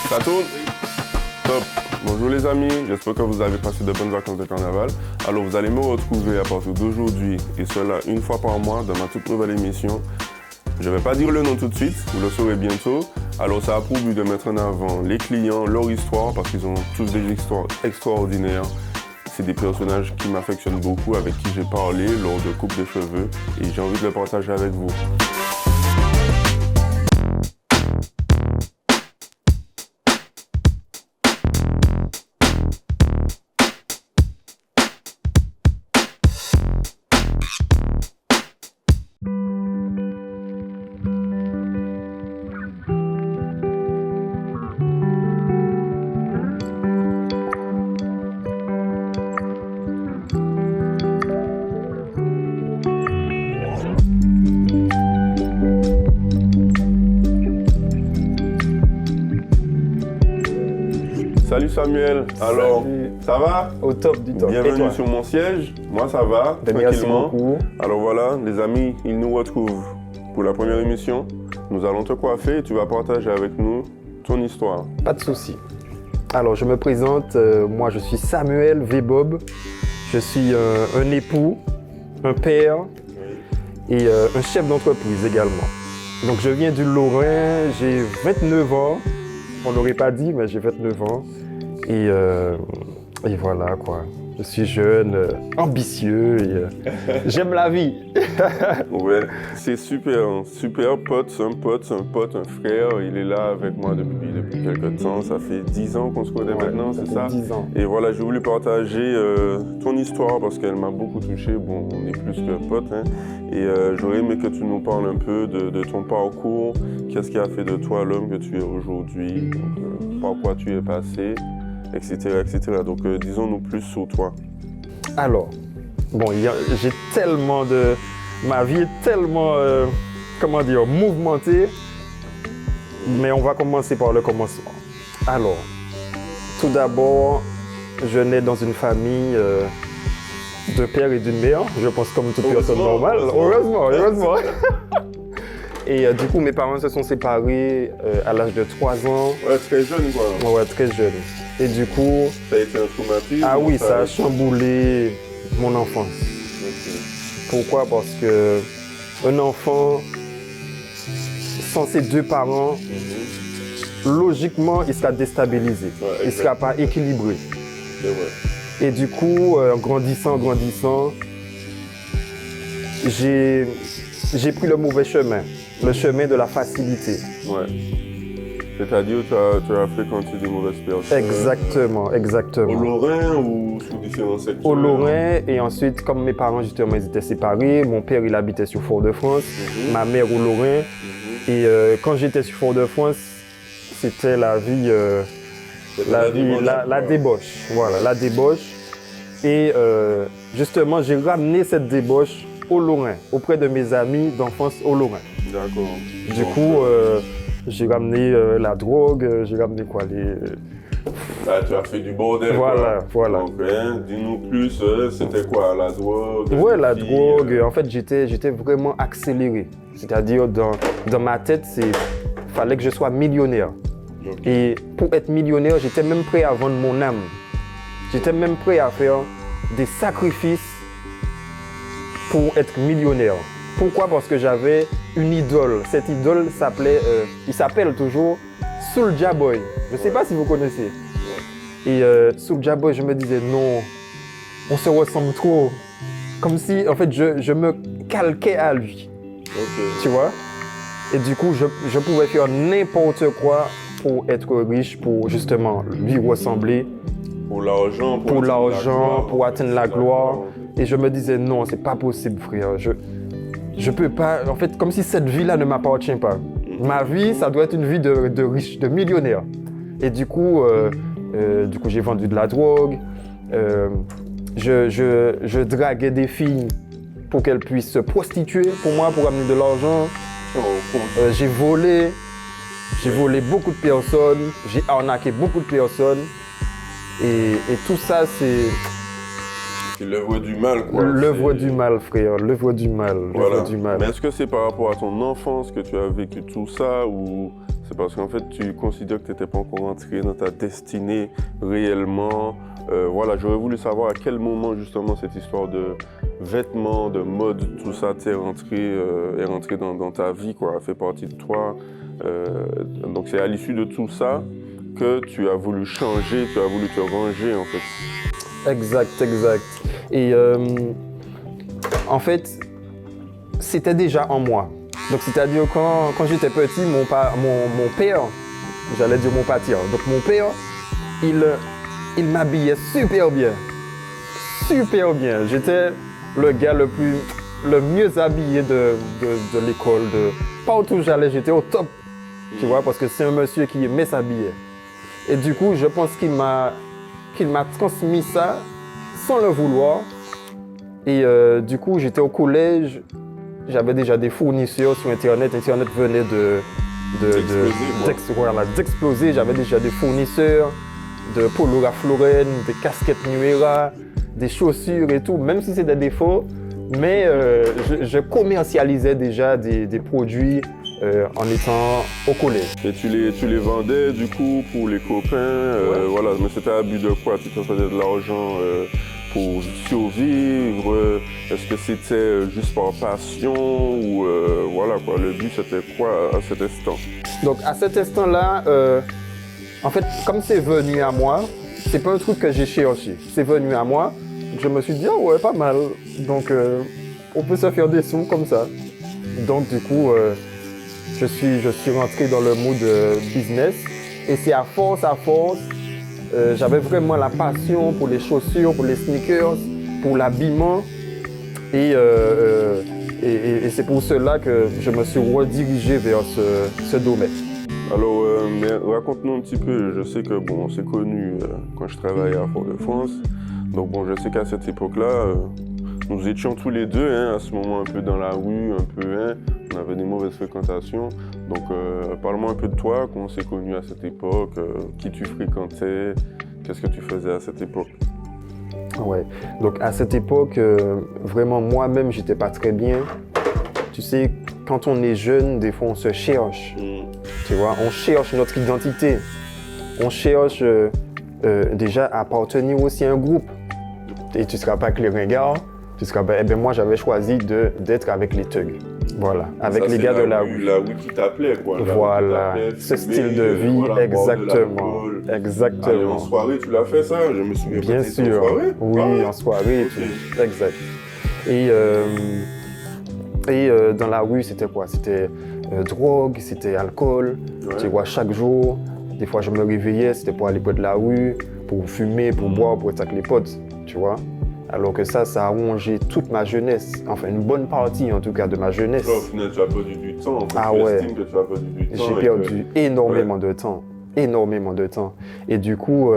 Ça tourne? Top. Bonjour les amis, j'espère que vous avez passé de bonnes vacances de carnaval. Alors vous allez me retrouver à partir d'aujourd'hui et cela une fois par mois dans ma toute nouvelle émission. Je ne vais pas dire le nom tout de suite, vous le saurez bientôt. Alors ça a pour but de mettre en avant les clients, leur histoire, parce qu'ils ont tous des histoires extraordinaires. C'est des personnages qui m'affectionnent beaucoup, avec qui j'ai parlé lors de coupe de cheveux et j'ai envie de le partager avec vous. Salut Samuel, alors Salut. Ça va? Au top du top. Bienvenue sur mon siège, moi ça va, Merci tranquillement. beaucoup. Alors voilà, les amis, ils nous retrouvent pour la première émission. Nous allons te coiffer et tu vas partager avec nous ton histoire. Pas de souci. Alors je me présente, moi je suis Samuel Vebob. Je suis un époux, un père et un chef d'entreprise également. Donc je viens du Lorrain, j'ai 29 ans. On n'aurait pas dit, mais j'ai 29 ans. Et voilà quoi. Je suis jeune, ambitieux et j'aime la vie. Ouais, c'est super, hein. Super pote, c'est un pote, un frère. Il est là avec moi depuis quelques temps. Ça fait 10 ans qu'on se connaît maintenant, c'est ça? 10 ans. Et voilà, j'ai voulu partager ton histoire parce qu'elle m'a beaucoup touché. Bon, on est plus que potes, hein. Et j'aurais aimé que tu nous parles un peu de ton parcours. Qu'est-ce qui a fait de toi l'homme que tu es aujourd'hui? Par quoi tu es passé, etc., etc. Donc, disons-nous plus sur toi. Alors, bon, j'ai tellement de... Ma vie est tellement, comment dire, mouvementée. Mais on va commencer par le commencement. Alors, tout d'abord, je nais dans une famille de père et d'une mère. Je pense comme toute personne normale. Heureusement. Et du coup, mes parents se sont séparés à l'âge de 3 ans. Ouais, très jeune, quoi. Ouais, très jeune. Et du coup... Ça a été un traumatisme? Ah oui, ça a chamboulé mon enfance. Okay. Pourquoi? Parce que un enfant sans ses deux parents, logiquement, il sera déstabilisé. Ouais, il ne sera pas équilibré. C'est vrai. Et du coup, grandissant, j'ai pris le mauvais chemin, le chemin de la facilité. Ouais. C'est-à-dire tu as fréquenté de mauvaises personnes. Exactement. Au Lorrain ou sous différents secteurs? Au Lorrain, et ensuite, comme mes parents justement ils étaient séparés, mon père il habitait sur Fort-de-France, ma mère au Lorrain. Et quand j'étais sur Fort-de-France, c'était la vie, la débauche. Voilà, la débauche. Et justement, j'ai ramené cette débauche au Lorrain, auprès de mes amis d'enfance au Lorrain. D'accord. Du coup, j'ai ramené la drogue, j'ai ramené quoi Tu as fait du bordel. Voilà. Donc, dis-nous plus, c'était quoi, la drogue? Ouais, la drogue. En fait, j'étais vraiment accéléré. C'est-à-dire, dans ma tête, fallait que je sois millionnaire. Okay. Et pour être millionnaire, j'étais même prêt à vendre mon âme. J'étais même prêt à faire des sacrifices pour être millionnaire. Pourquoi? Parce que j'avais une idole. Cette idole il s'appelle toujours Soulja Boy. Je ne sais pas si vous connaissez. Et Soulja Boy, je me disais non, on se ressemble trop. Comme si, en fait, je me calquais à lui. Okay. Tu vois? Et du coup, je pouvais faire n'importe quoi pour être riche, pour justement lui ressembler. Pour l'argent, pour atteindre la gloire. Et je me disais non, c'est pas possible, frère. Je peux pas, en fait, comme si cette vie-là ne m'appartient pas. Ma vie, ça doit être une vie de riche, de millionnaire. Et du coup, j'ai vendu de la drogue. Je draguais des filles pour qu'elles puissent se prostituer pour moi, pour amener de l'argent. J'ai volé beaucoup de personnes. J'ai arnaqué beaucoup de personnes. Et tout ça, c'est... C'est l'œuvre du mal, quoi. L'œuvre du mal, frère, l'œuvre du mal. Voilà. Mais est-ce que c'est par rapport à ton enfance que tu as vécu tout ça ou c'est parce qu'en fait, tu considères que tu n'étais pas encore entré dans ta destinée réellement. Voilà, j'aurais voulu savoir à quel moment, justement, cette histoire de vêtements, de mode, tout ça, est rentré dans ta vie, quoi, a fait partie de toi. Donc, c'est à l'issue de tout ça que tu as voulu changer, tu as voulu te ranger, en fait. Exact. Et en fait, c'était déjà en moi. Donc, c'est-à-dire quand j'étais petit, mon père, j'allais dire mon pâtir. Donc, mon père, il m'habillait super bien. Super bien. J'étais le gars le mieux habillé de l'école. Partout où j'allais, j'étais au top. Tu vois, parce que c'est un monsieur qui aimait s'habiller. Et du coup, je pense qu'il m'a transmis ça sans le vouloir. Et du coup, j'étais au collège. J'avais déjà des fournisseurs sur Internet. Internet venait d'exploser. J'avais déjà des fournisseurs de Polo Ralph Lauren, des casquettes New Era, des chaussures et tout, même si c'était des faux. Mais je commercialisais déjà des produits en étant au collège. Et tu les vendais du coup pour les copains, voilà. Mais c'était à but de quoi? Tu te faisais de l'argent pour survivre? Est-ce que c'était juste par passion ou voilà quoi? Le but c'était quoi à cet instant? Donc à cet instant-là, en fait, comme c'est venu à moi, c'est pas un truc que j'ai cherché. C'est venu à moi. Je me suis dit, oh ouais, pas mal. Donc on peut se faire des sous comme ça. Donc du coup, je suis rentré dans le mood business. Et c'est à force, j'avais vraiment la passion pour les chaussures, pour les sneakers, pour l'habillement. Et c'est pour cela que je me suis redirigé vers ce domaine. Alors, mais raconte-nous un petit peu. Je sais que bon, on s'est connus quand je travaillais à Fort-de-France. Donc bon, je sais qu'à cette époque-là, nous étions tous les deux, hein, à ce moment un peu dans la rue, un peu, hein, on avait des mauvaises fréquentations. Donc, parle-moi un peu de toi, comment on s'est connus à cette époque, qui tu fréquentais, qu'est-ce que tu faisais à cette époque? Ouais. Donc à cette époque, vraiment moi-même, j'étais pas très bien. Tu sais, quand on est jeune, des fois on se cherche. Tu vois, on cherche notre identité. On cherche déjà à appartenir aussi à un groupe. Et tu ne seras pas avec les ringards. Moi, j'avais choisi d'être avec les thugs. Voilà, avec ça, les gars de la rue. La rue qui t'appelait, quoi. Voilà, ce style de vie, voilà, exactement. Exactement. Allez, en soirée, tu l'as fait ça? Je me souviens bien sûr. En soirée? Oui, en soirée. Okay. Exact. Et dans la rue, c'était quoi? C'était drogue, c'était alcool. Ouais. Tu vois, chaque jour, des fois, je me réveillais, c'était pour aller près de la rue, pour fumer, pour boire, pour être avec les potes, tu vois. Alors que ça a rongé toute ma jeunesse, enfin une bonne partie en tout cas de ma jeunesse. Au final, tu as perdu du temps. En fait, ah ouais. Que tu as perdu du temps. J'ai perdu énormément de temps, énormément de temps. Et du coup,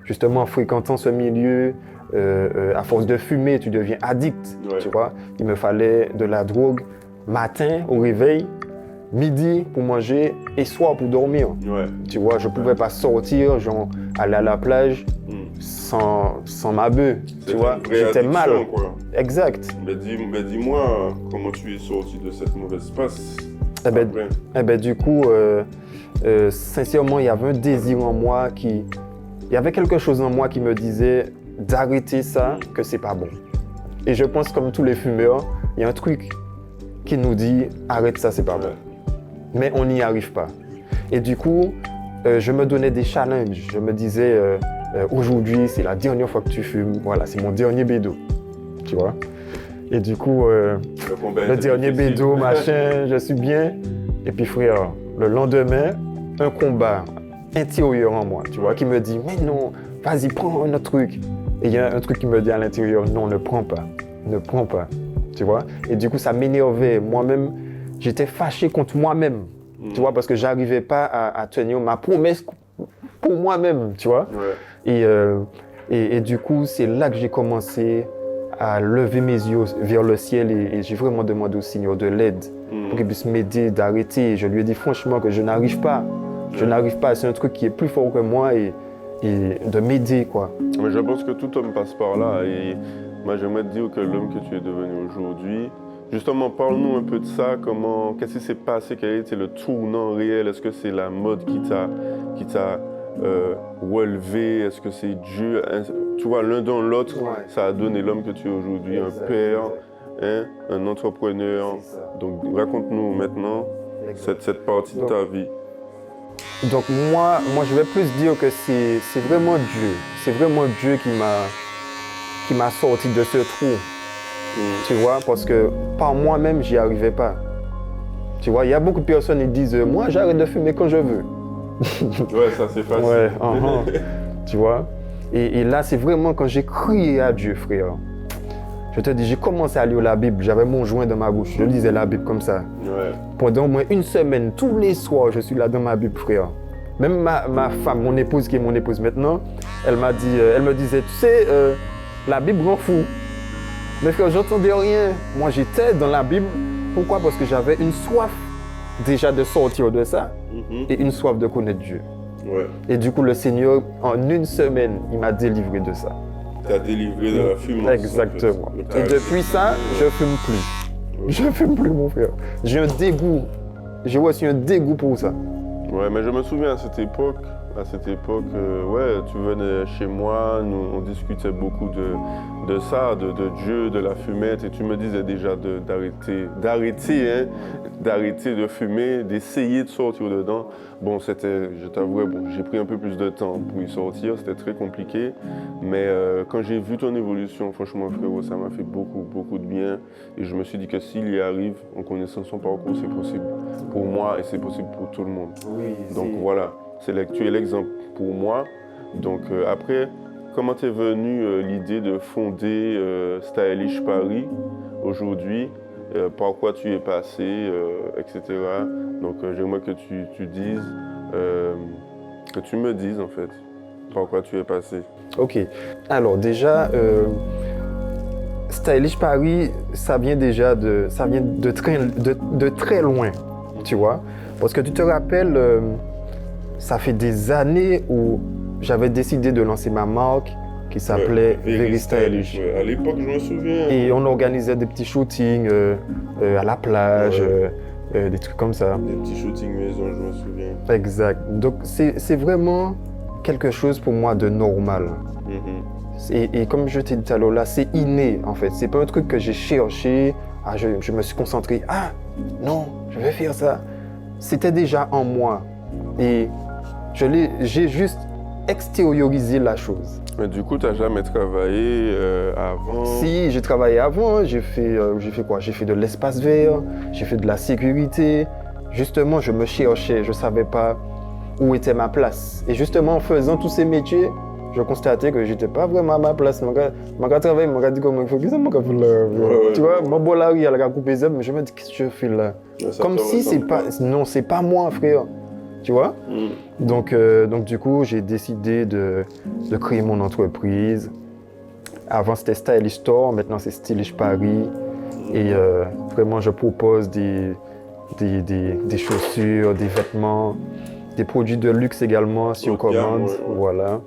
justement, en fréquentant ce milieu, à force de fumer, tu deviens addict, tu vois. Il me fallait de la drogue matin au réveil, midi pour manger et soir pour dormir. Ouais. Tu vois, je ne pouvais pas sortir, genre aller à la plage sans ma bœuf, tu vois. J'étais mal. Quoi. Exact. Mais dis-moi, comment tu es sorti de cette mauvaise passe? Du coup, sincèrement, il y avait un désir en moi il y avait quelque chose en moi qui me disait d'arrêter ça, que c'est pas bon. Et je pense comme tous les fumeurs, il y a un truc qui nous dit arrête ça, c'est pas bon. Mais on n'y arrive pas. Et du coup, je me donnais des challenges. Je me disais aujourd'hui, c'est la dernière fois que tu fumes. Voilà, c'est mon dernier bédo. Tu vois? Et du coup, le dernier bédo, machin, je suis bien. Et puis frère, le lendemain, un combat intérieur en moi, tu vois, qui me dit mais non, vas-y, prends un autre truc. Et il y a un truc qui me dit à l'intérieur, non, ne prends pas, tu vois. Et du coup, ça m'énervait. Moi-même, j'étais fâché contre moi-même, tu vois, parce que j'arrivais pas à tenir ma promesse pour moi-même, tu vois. Ouais. Et du coup, c'est là que j'ai commencé à lever mes yeux vers le ciel et j'ai vraiment demandé au Seigneur de l'aide pour qu'il puisse m'aider d'arrêter. Je lui ai dit franchement que je n'arrive pas. Je n'arrive pas, c'est un truc qui est plus fort que moi et de m'aider, quoi. Mais je pense que tout homme passe par là et moi j'aimerais te dire que l'homme que tu es devenu aujourd'hui, Justement, parle-nous un peu de ça. Qu'est-ce qui s'est passé? Quel a été le tournant réel? Est-ce que c'est la mode qui t'a relevé? Est-ce que c'est Dieu? Tu vois, l'un dans l'autre, ça a donné l'homme que tu es aujourd'hui, un père, hein, un entrepreneur. Donc, raconte-nous maintenant cette partie de ta vie. Donc moi, je vais plus dire que c'est vraiment Dieu. C'est vraiment Dieu qui m'a sorti de ce trou. Tu vois, parce que par moi-même, j'y arrivais pas. Tu vois, il y a beaucoup de personnes qui disent « Moi, j'arrête de fumer quand je veux. » Ouais, ça c'est facile. Ouais, tu vois. Et là, c'est vraiment quand j'ai crié à Dieu, frère. Je te dis, j'ai commencé à lire la Bible. J'avais mon joint dans ma bouche. Je lisais la Bible comme ça. Ouais. Pendant au moins une semaine, tous les soirs, je suis là dans ma Bible, frère. Même ma femme, mon épouse, qui est mon épouse maintenant, elle me disait, tu sais, la Bible rend fou. Mais frère, j'entendais rien. Moi, j'étais dans la Bible. Pourquoi? Parce que j'avais une soif déjà de sortir de ça et une soif de connaître Dieu. Ouais. Et du coup, le Seigneur, en une semaine, il m'a délivré de ça. T'as délivré de la fumance. Exactement. En fait. Et depuis ça, je ne fume plus. Je ne fume plus, mon frère. J'ai un dégoût. J'ai aussi un dégoût pour ça. Ouais, mais je me souviens à cette époque, ouais, tu venais chez moi, on discutait beaucoup de ça, de Dieu, de la fumette, et tu me disais déjà d'arrêter de fumer, d'essayer de sortir dedans. Bon, je t'avouerai, j'ai pris un peu plus de temps pour y sortir, c'était très compliqué, mais quand j'ai vu ton évolution, franchement, frérot, ça m'a fait beaucoup, beaucoup de bien, et je me suis dit que s'il y arrive, en connaissant son parcours, c'est possible pour moi et c'est possible pour tout le monde. Oui, donc voilà, tu es l'exemple pour moi. Donc après, comment t'es venue l'idée de fonder Stylish Paris aujourd'hui, par quoi tu es passé, etc. Donc j'aimerais que tu dises, que tu me dises en fait, par quoi tu es passé. Ok, alors déjà, Stylish Paris, ça vient de très loin, tu vois. Parce que tu te rappelles, ça fait des années où j'avais décidé de lancer ma marque qui s'appelait Very Stylish. Ouais. À l'époque, je me souviens. Et on organisait des petits shootings à la plage, des trucs comme ça. Des petits shootings maison, je me souviens. Exact. Donc c'est vraiment quelque chose pour moi de normal. Et comme je t'ai dit tout à l'heure, là, c'est inné en fait. C'est pas un truc que j'ai cherché, je me suis concentré, non, je vais faire ça. C'était déjà en moi. Et j'ai juste extériorisé la chose. Mais du coup, tu n'as jamais travaillé avant? Si, j'ai travaillé avant. J'ai fait quoi? J'ai fait de l'espace vert, j'ai fait de la sécurité. Justement, je me cherchais, je ne savais pas où était ma place. Et justement, en faisant tous ces métiers, je constatais que je n'étais pas vraiment à ma place. Je travaillais, je dit comment il faut que ça me fasse là. Tu vois, je suis là, il a coupé ça, mais je me dis qu'est-ce que je fais là? Comme si c'est pas, non, c'est pas moi, frère. Tu vois? Donc du coup, j'ai décidé de créer mon entreprise. Avant, c'était Stylish Store, maintenant c'est Stylish Paris. Et vraiment, je propose des chaussures, des vêtements, des produits de luxe également sur commande. Voilà.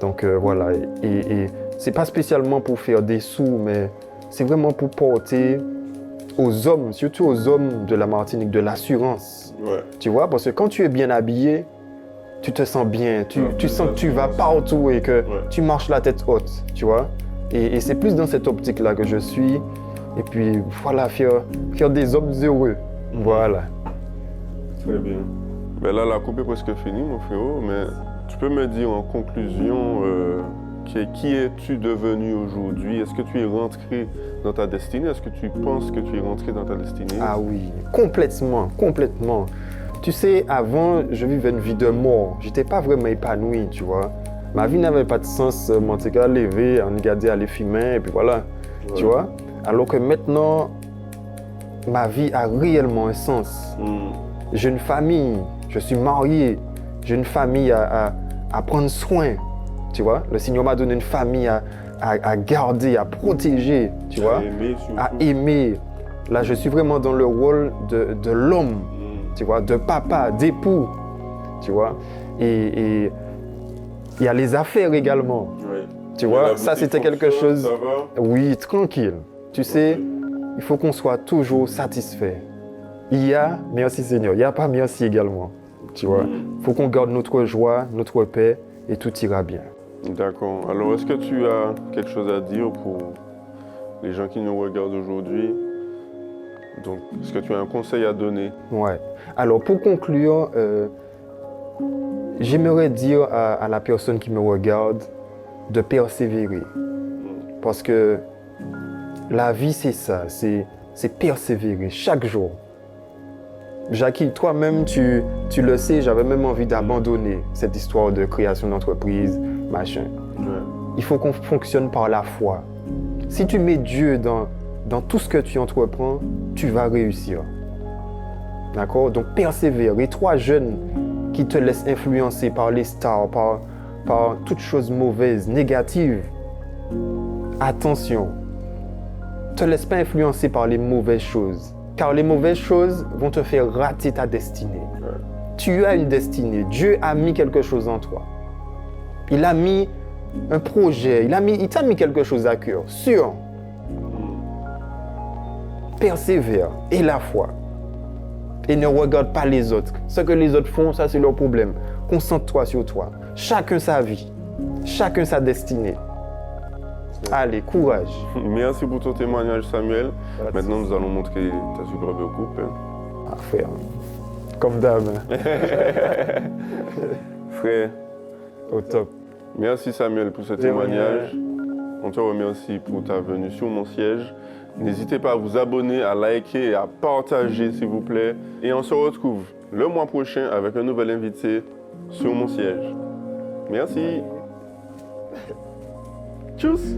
Donc voilà. Et c'est pas spécialement pour faire des sous, mais c'est vraiment pour porter aux hommes, surtout aux hommes de la Martinique, de l'assurance. Ouais. Tu vois, parce que quand tu es bien habillé, tu te sens bien, tu sens que tu vas partout et que tu marches la tête haute, tu vois. Et c'est plus dans cette optique-là que je suis. Et puis voilà, faire des hommes heureux. Voilà. Très bien. Ben là, la coupe est presque finie, mon frérot, mais tu peux me dire en conclusion qui es-tu devenu aujourd'hui? Est-ce que tu es rentré dans ta destinée? Est-ce que tu penses que tu es rentré dans ta destinée? Ah oui, complètement. Tu sais, avant, je vivais une vie de mort. Je n'étais pas vraiment épanoui, tu vois. Ma vie n'avait pas de sens. Mon gars lever, on regardait aller fumer, et puis voilà, tu vois. Alors que maintenant, ma vie a réellement un sens. J'ai une famille, je suis marié, j'ai une famille à prendre soin, tu vois. Le Seigneur m'a donné une famille à garder, à protéger, tu vois, à aimer. Là, je suis vraiment dans le rôle de l'homme, tu vois, de papa, d'époux, tu vois. Et il y a les affaires également, tu vois. Ça, c'était quelque chose... Ça va? Oui, tranquille. Tu sais, il faut qu'on soit toujours satisfait. Il y a merci Seigneur, il n'y a pas merci également. Tu vois, il faut qu'on garde notre joie, notre paix et tout ira bien. D'accord. Alors, est-ce que tu as quelque chose à dire pour les gens qui nous regardent aujourd'hui? Donc, est-ce que tu as un conseil à donner? Ouais. Alors, pour conclure, j'aimerais dire à la personne qui me regarde de persévérer. Parce que la vie, c'est ça, c'est persévérer chaque jour. Jackie, toi-même, tu le sais, j'avais même envie d'abandonner cette histoire de création d'entreprise, machin. Ouais. Il faut qu'on fonctionne par la foi. Si tu mets Dieu dans tout ce que tu entreprends, tu vas réussir. D'accord? Donc persévère. Et toi, jeune, qui te laisse influencer par les stars, par toutes choses mauvaises, négatives, attention. Ne te laisse pas influencer par les mauvaises choses. Car les mauvaises choses vont te faire rater ta destinée. Ouais. Tu as une destinée. Dieu a mis quelque chose en toi. Il a mis un projet. Il t'a mis quelque chose à cœur. Sûr. Persévère. Et la foi. Et ne regarde pas les autres. Ce que les autres font, ça c'est leur problème. Concentre-toi sur toi. Chacun sa vie. Chacun sa destinée. Allez, courage. Merci pour ton témoignage, Samuel. Maintenant, nous allons montrer ta superbe coupe. Ah, frère. Comme d'hab. Frère, Au top. merci Samuel pour ce témoignage. On te remercie pour ta venue sur mon siège. N'hésitez pas à vous abonner, à liker et à partager, s'il vous plaît. Et on se retrouve le mois prochain avec un nouvel invité sur mon siège. Merci. Tchuss.